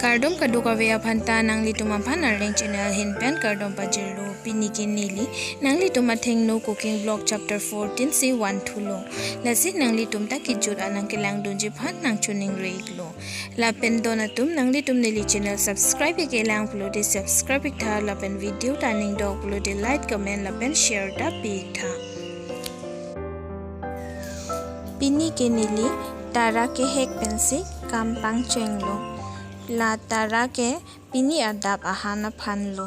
Kardom kaduka vea phanta nangli tuma phana ring channel hinpen kardom pajiru piniki nili nangli tuma thengno cooking blog chapter 14 si 1 thulo lasi nangli tumta kijut anang kilang dunji phan nang chuning reiklo la pen dona tum nangli tum nili channel subscribe ke lang plo de subscribe tha la pen video turning dog plo de like comment la pen share da pi tha piniki nili tara ke hek pensi kampang chenglo la tara ke pini adap ahana phanlo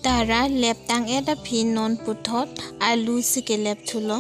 Tara lep tang eta phin non puthot alu sike lep thulo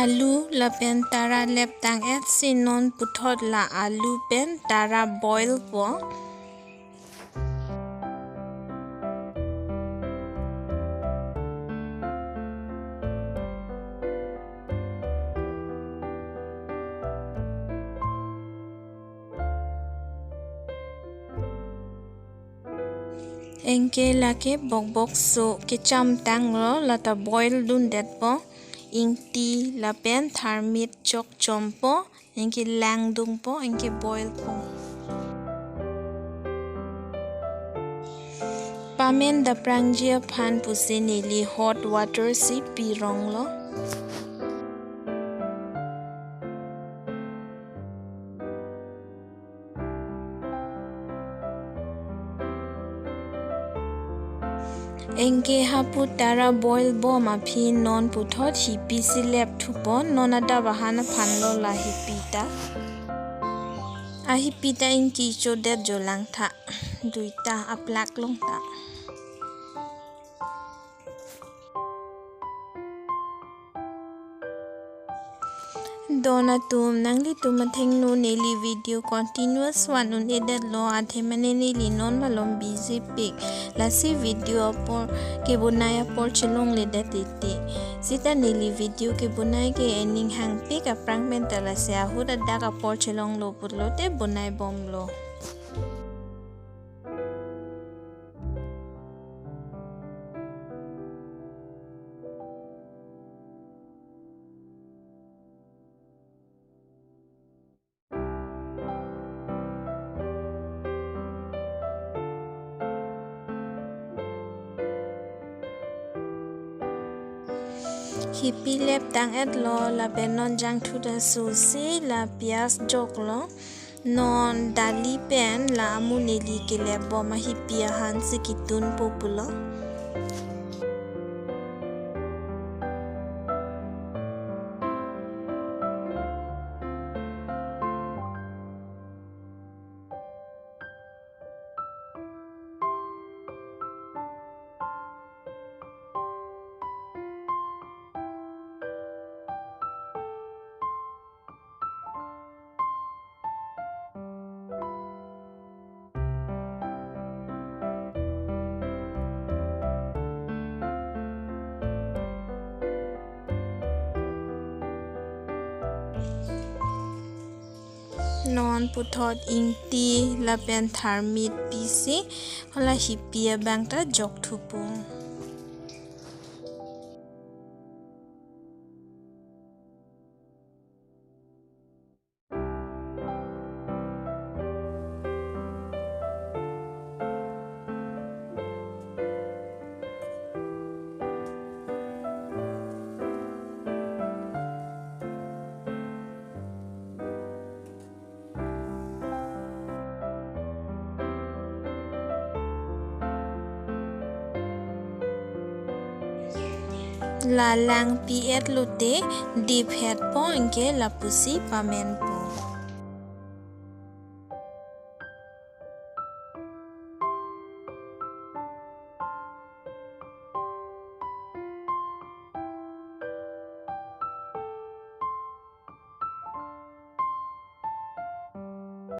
alu la pen tara lep tang et sinon puthot la alu pen tara boil po engke lake bok bok so ke cham tang ro la ta boil dun det po ingti la pen tharmit chok chompo engke lang dung po engke boil po pamen da prangjia phan pusinili hot water si pirong lo engke hapu tara boil bo ma phi non puthot hi pisi lep thupo nona da bahana phanlo la hi pita a hi pita inki chodet jolang tha duita aplak long ta dona tum nangli tuma thengno neli video continuous one un edit lo athe mane neli non malom busy pic lasi video por ke bunaya por chelong le datete sita neli video ke bunai ke ending hang pic a prank mental se ahuda daga por chelong lo putlo te bunai bom lo hippy lep tang et lo la benon jang thu da su si la pias jok lo non dali pen la amu neli ke lep bo ma hippy han si kitun populo non puthot ingti la pen tharmit pisi hola hippia bangta jok thupung La lang pi et lute deep head po inke la pusi pamen po.